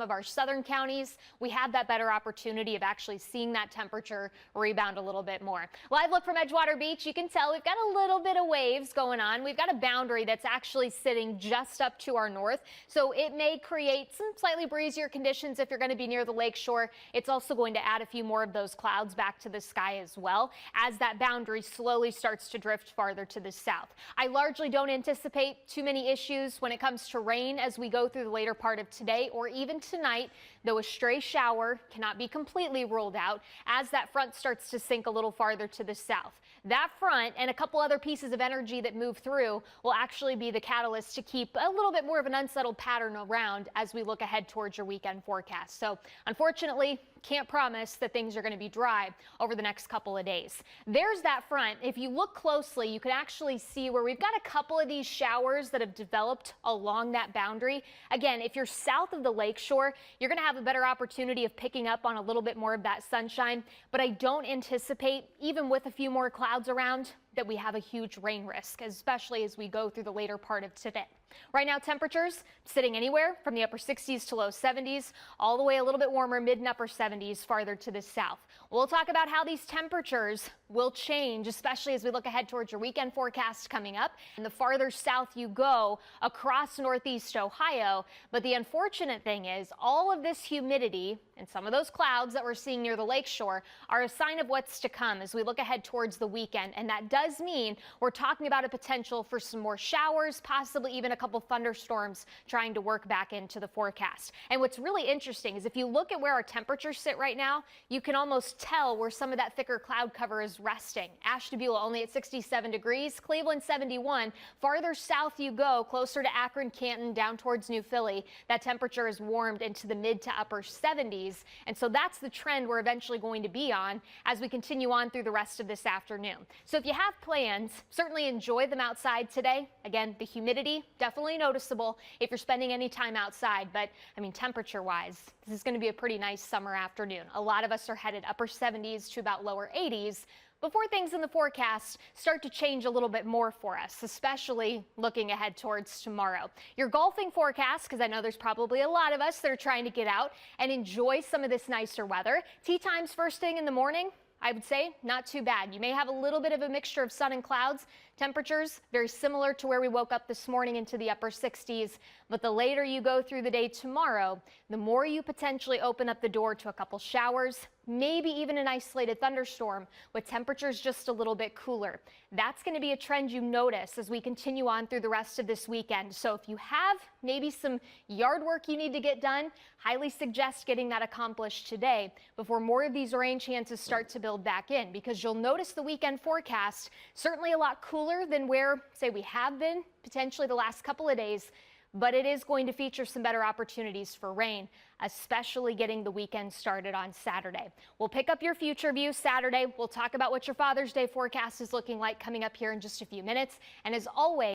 of our southern counties, we have that better opportunity of actually seeing that temperature rebound a little bit more. Live look from Edgewater Beach, you can tell we've got a little bit of waves going on. We've got a boundary that's actually sitting just up to our north, so it may create some slightly breezier conditions if you're going to be near the lake shore. It's also going to add a few more of those clouds back to the sky as well as that boundary slowly starts to drift farther to the south. I largely don't anticipate too many issues when it comes to rain as we go through the later part of today or even tonight, though a stray shower cannot be completely ruled out as that front starts to sink a little farther to the south. That front and a couple other pieces of energy that move through will actually be the catalyst to keep a little bit more of an unsettled pattern around as we look ahead towards your weekend forecast. So unfortunately, can't promise that things are going to be dry over the next couple of days. There's that front. If you look closely, you can actually see where we've got a couple of these showers that have developed along that boundary. Again, if you're south of the lake shore, you're going to have a better opportunity of picking up on a little bit more of that sunshine, but I don't anticipate, even with a few more clouds around, that we have a huge rain risk, especially as we go through the later part of today. Right now, temperatures sitting anywhere from the upper 60s to low 70s, all the way a little bit warmer, mid and upper 70s farther to the south. We'll talk about how these temperatures will change, especially as we look ahead towards your weekend forecast coming up. And the farther south you go across northeast Ohio. But the unfortunate thing is all of this humidity and some of those clouds that we're seeing near the lake shore are a sign of what's to come as we look ahead towards the weekend. And that does mean we're talking about a potential for some more showers, possibly even a couple thunderstorms trying to work back into the forecast. And what's really interesting is if you look at where our temperatures sit right now, you can almost tell where some of that thicker cloud cover is resting. Ashtabula only at 67 degrees, Cleveland 71. Farther south you go, closer to Akron, Canton, down towards New Philly, that temperature is warmed into the mid to upper 70s. And so that's the trend we're eventually going to be on as we continue on through the rest of this afternoon. So if you have plans, certainly enjoy them outside today. Again, the humidity definitely noticeable if you're spending any time outside, but I mean, temperature wise, this is going to be a pretty nice summer afternoon. A lot of us are headed upper 70s to about lower 80s before things in the forecast start to change a little bit more for us, especially looking ahead towards tomorrow. Your golfing forecast, because I know there's probably a lot of us that are trying to get out and enjoy some of this nicer weather. Tee times first thing in the morning, I would say not too bad. You may have a little bit of a mixture of sun and clouds. Temperatures very similar to where we woke up this morning into the upper 60s. But the later you go through the day tomorrow, the more you potentially open up the door to a couple showers, maybe even an isolated thunderstorm with temperatures just a little bit cooler. That's going to be a trend you notice as we continue on through the rest of this weekend. So if you have maybe some yard work you need to get done, highly suggest getting that accomplished today before more of these rain chances start to build back in, because you'll notice the weekend forecast certainly a lot cooler than where, say, we have been potentially the last couple of days. But it is going to feature some better opportunities for rain, especially getting the weekend started on Saturday. We'll pick up your future view Saturday. We'll talk about what your Father's Day forecast is looking like coming up here in just a few minutes. And as always,